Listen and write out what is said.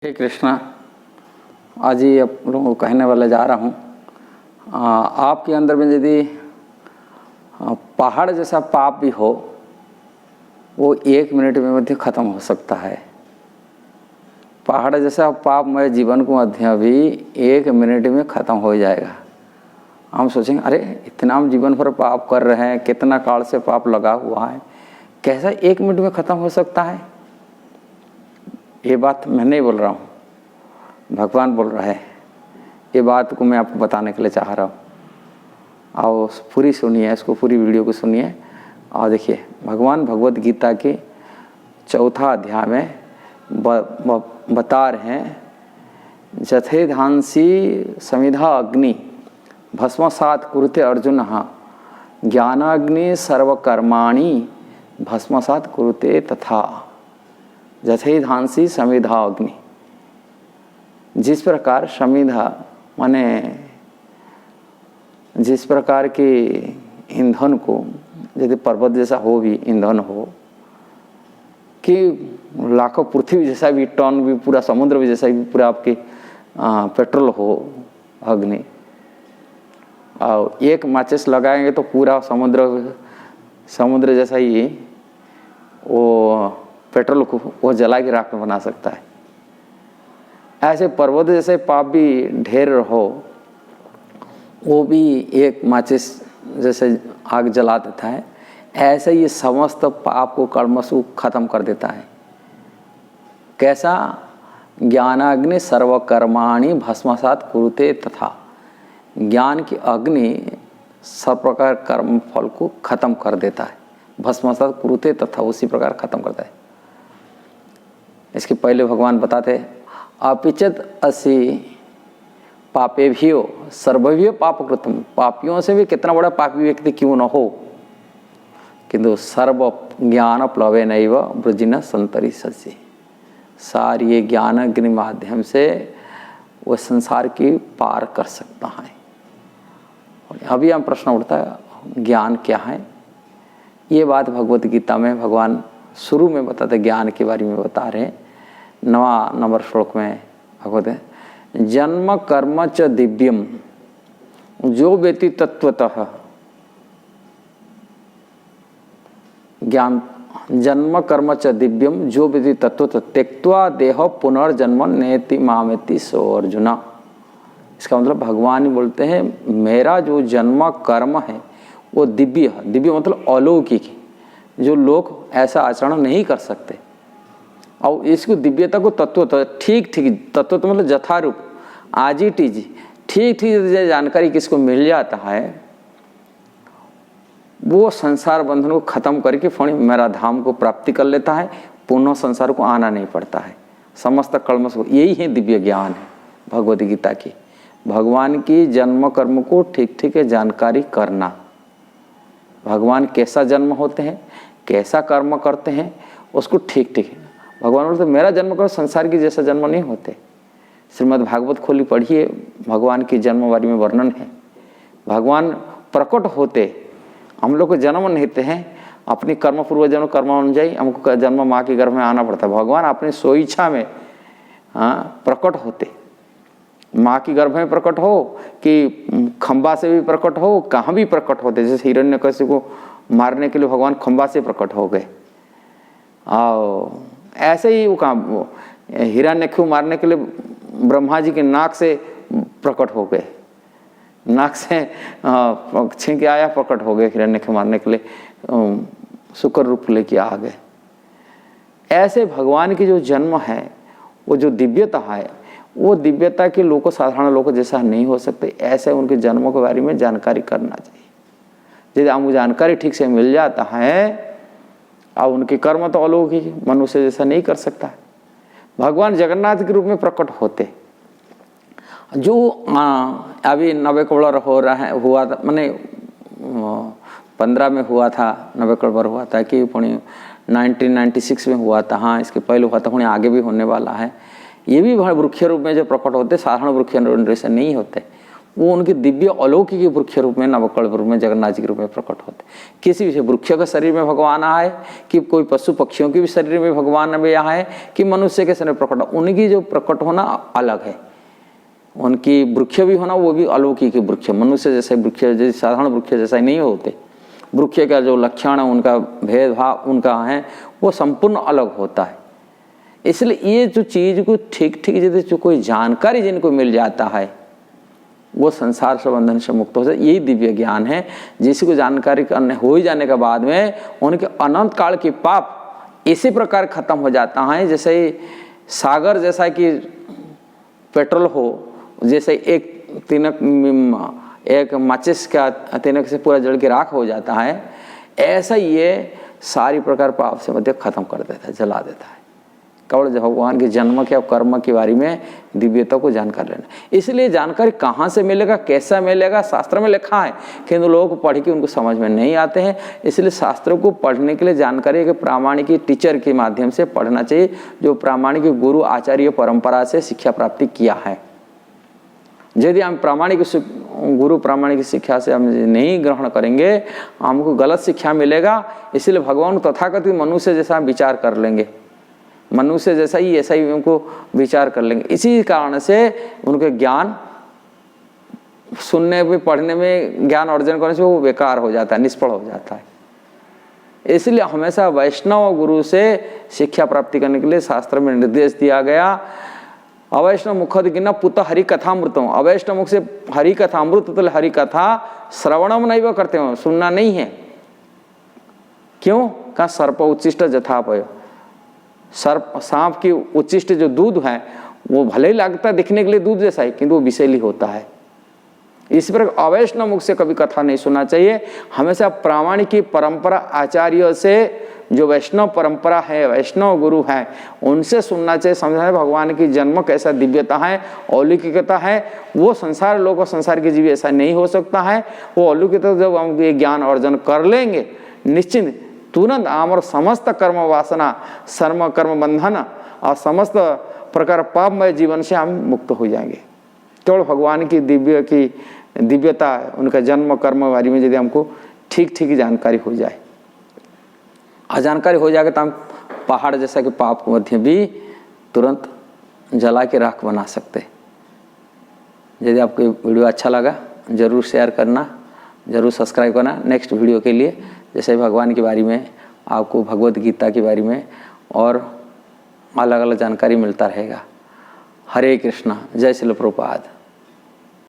हे कृष्णा, आज ही आप लोगों को कहने वाला जा रहा हूँ। आपके अंदर में यदि पहाड़ जैसा पाप भी हो, वो 1 मिनट में मध्य खत्म हो सकता है। पहाड़ जैसा पापमय जीवन को मध्य भी 1 मिनट में खत्म हो जाएगा। हम सोचेंगे, अरे इतना हम जीवन भर पाप कर रहे हैं, कितना काल से पाप लगा हुआ है, कैसा 1 मिनट में खत्म हो सकता है? ये बात मैं नहीं बोल रहा हूँ, भगवान बोल रहा है। ये बात को मैं आपको बताने के लिए चाह रहा हूँ। आओ पूरी सुनिए, इसको पूरी वीडियो को सुनिए और देखिए। भगवान भगवत गीता के 4 अध्याय में बता रहे हैं, जथे धांसी समिधा अग्नि भस्मसात कुरुते अर्जुन ज्ञानाग्नि सर्वकर्माणि भस्मसात कुरुते तथा। जथे धांसी समिधा अग्नि, जिस प्रकार समिधा माने जिस प्रकार के ईंधन को, यदि पर्वत जैसा हो भी ईंधन हो कि लाखों पृथ्वी जैसा भी टन भी पूरा समुद्र भी जैसा भी पूरा आपके पेट्रोल हो अग्नि, और एक माचिस लगाएंगे तो पूरा समुद्र जैसा ही वो पेट्रोल को वो जला के राख में बना सकता है। ऐसे पर्वत जैसे पाप भी ढेर हो, वो भी एक माचिस जैसे आग जला देता है। ऐसे ये समस्त पाप को कर्मस को खत्म कर देता है। कैसा? ज्ञानाग्नि सर्वकर्माणि भस्मसात कुरुते तथा। ज्ञान की अग्नि सब प्रकार कर्म फल को खत्म कर देता है। भस्मसात कुरुते तथा, उसी प्रकार खत्म करता है। इसके पहले भगवान बताते, अपिचत असि पापेभ्यो सर्वभ्यो पापकृतम। पापियों से भी कितना बड़ा पापी व्यक्ति क्यों न हो, किंतु सर्व ज्ञान प्लवे नैव वृजिन संतरी सस्य। सारी ये ज्ञान अग्नि माध्यम से वो संसार की पार कर सकता है। और अभी हम प्रश्न उठता है, ज्ञान क्या है? ये बात भगवत गीता में भगवान शुरू में बताते, ज्ञान के बारे में बता रहे हैं। 9 नंबर श्लोक में भगवत है, जन्म कर्म च दिव्यम जो वेति तत्वतः। ज्ञान जन्म कर्म च दिव्यम जो वेति तत्वतः त्यक्त्वा देह पुनर्जन्म नेति मामेति सो अर्जुना। इसका मतलब भगवान ही बोलते हैं, मेरा जो जन्म कर्म है वो दिव्य है। दिव्य मतलब अलौकिक, जो लोग ऐसा आचरण नहीं कर सकते। और इसको दिव्यता को तत्व ठीक तत्व तो मतलब यथारूप, आज ही टीज ठीक जानकारी किसको मिल जाता है, वो संसार बंधन को खत्म करके फिर मेरा धाम को प्राप्ति कर लेता है। पुनः संसार को आना नहीं पड़ता है। समस्त कलमश को, यही है दिव्य ज्ञान है भगवद गीता की। भगवान की जन्म कर्म को ठीक जानकारी करना। भगवान कैसा जन्म होते हैं, कैसा कर्म करते हैं, उसको ठीक भगवान बोलते मेरा जन्म कर्म संसार की जैसा जन्म नहीं होते। श्रीमद् भागवत खोली पढ़िए, भगवान की जन्म बारे में वर्णन है। भगवान प्रकट होते, हम लोग को जन्म नहीं देते हैं, अपनी कर्म पूर्व जन्म कर्म अनुजाई हमको जन्म माँ के गर्भ में आना पड़ता है। भगवान अपनी स्वेच्छा में प्रकट होते, माँ की गर्भ में प्रकट हो कि खंबा से भी प्रकट हो, कहाँ भी प्रकट होते। जैसे हिरण्यकशिपु को मारने के लिए भगवान खंबा से प्रकट हो गए, और ऐसे ही वो काम हिरण्यकशिपु मारने के लिए ब्रह्मा जी के नाक से प्रकट हो गए। नाक से छींक के आया, प्रकट हो गए हिरण्यकशिपु मारने के लिए, शुक्र रूप लेके आ गए। ऐसे भगवान की जो जन्म है, वो जो दिव्यता है, वो दिव्यता के लोगों, साधारण लोगों जैसा नहीं हो सकते। ऐसे उनके जन्मों के बारे में जानकारी करना चाहिए। यदि हमको जानकारी ठीक से मिल जाता है, और उनके कर्म तो अलौकिक, मनुष्य जैसा नहीं कर सकता है। भगवान जगन्नाथ के रूप में प्रकट होते, जो अभी 90 करोड़ हो रहा है, हुआ था, मैंने 15 में हुआ था, 90 करोड़ हुआ था कि 1996 में हुआ था। हाँ, इसके पहले हुआ था, आगे भी होने वाला है। ये भी वृक्ष रूप में जो प्रकट होते, साधारण वृक्ष रूप से नहीं होते। वो उनके दिव्य अलौकिक वृक्ष रूप में, नवकल्प रूप में, जगन्नाथ जी के रूप में प्रकट होते। किसी भी वृक्ष के शरीर में भगवान आए, कि कोई पशु पक्षियों के भी शरीर में भगवान भी आए, कि मनुष्य के शरीर में प्रकट, उनकी जो प्रकट होना अलग है। उनकी वृक्ष भी होना वो भी अलौकिक वृक्ष, मनुष्य जैसे वृक्ष, जैसे साधारण वृक्ष जैसा नहीं होते। वृक्ष का जो लक्षण है, उनका भेदभाव उनका है, वो संपूर्ण अलग होता है। इसलिए ये जो चीज को ठीक ठीक यदि जो कोई जानकारी जिनको मिल जाता है, वो संसार से बंधन से मुक्त हो जाए। यही दिव्य ज्ञान है, जिसको जानकारी करने हो ही जाने के बाद में उनके अनंत काल के पाप इसी प्रकार खत्म हो जाता है, जैसे सागर जैसा कि पेट्रोल हो, जैसे एक तिनक, एक माचिस का तिनक से पूरा जल के राख हो जाता है, ऐसा ये सारी प्रकार पाप से मध्य खत्म कर देता है, जला देता है। केवल भगवान के जन्म के और कर्म के बारे में दिव्यता को जानकार लेना। इसलिए जानकारी कहाँ से मिलेगा, कैसा मिलेगा, शास्त्र में लिखा है, किंतु लोग पढ़ के उनको समझ में नहीं आते हैं। इसलिए शास्त्रों को पढ़ने के लिए जानकारी के प्रामाणिक टीचर के माध्यम से पढ़ना चाहिए, जो प्रामाणिक गुरु आचार्य परंपरा से शिक्षा प्राप्ति किया है। यदि हम प्रामाणिक गुरु प्रामाणिक शिक्षा से हम नहीं ग्रहण करेंगे, हमको गलत शिक्षा मिलेगा। इसलिए भगवान तथाकथित मनुष्य जैसा विचार कर लेंगे, मनुष्य जैसा ही ऐसा ही उनको विचार कर लेंगे। इसी कारण से उनके ज्ञान सुनने में, पढ़ने में, ज्ञान अर्जन करने से वो बेकार हो जाता है, निष्फल हो जाता है। इसलिए हमेशा वैष्णव गुरु से शिक्षा प्राप्ति करने के लिए शास्त्र में निर्देश दिया गया। अवैष्णव मुखद गिना पुत हरि कथामृतम, अवैष्णव मुख से हरि कथामृत, तो हरि कथा श्रवणम नहीं वो करते हो, सुनना नहीं है। क्यों? कहा सर्प उच्चिष्ट जथापय, सर्प सांप की उच्चिष्ट जो दूध है वो भले ही लगता दिखने के लिए दूध जैसा है, किंतु वो विषैली होता है। इस पर अवैष्णव मुख से कभी कथा नहीं सुनना चाहिए। हमेशा प्रामाणिक परंपरा आचार्यों से, जो वैष्णव परंपरा है, वैष्णव गुरु है, उनसे सुनना चाहिए, समझना है भगवान की जन्म कैसा दिव्यता है, अलौकिकता है। वो संसार लोग, संसार के जीव ऐसा नहीं हो सकता है। वो अलौकिकता जब हम ये ज्ञान अर्जन कर लेंगे, निश्चित तुरंत आमर समस्त कर्म वासना, सर्म कर्म बंधन और समस्त प्रकार पापमय जीवन से हम मुक्त हो जाएंगे। केवल भगवान की दिव्यता, उनका जन्म कर्म बारे में यदि हमको ठीक ठीक जानकारी हो जाए, अजानकारी हो जाएगा तो हम पहाड़ जैसा कि पाप को मध्य भी तुरंत जला के राख बना सकते। यदि आपको वीडियो अच्छा लगा जरूर शेयर करना, जरूर सब्सक्राइब करना। नेक्स्ट वीडियो के लिए जैसे भगवान के बारे में, आपको भगवत गीता के बारे में और अलग अलग जानकारी मिलता रहेगा। हरे कृष्णा, जय श्रील प्रभुपाद।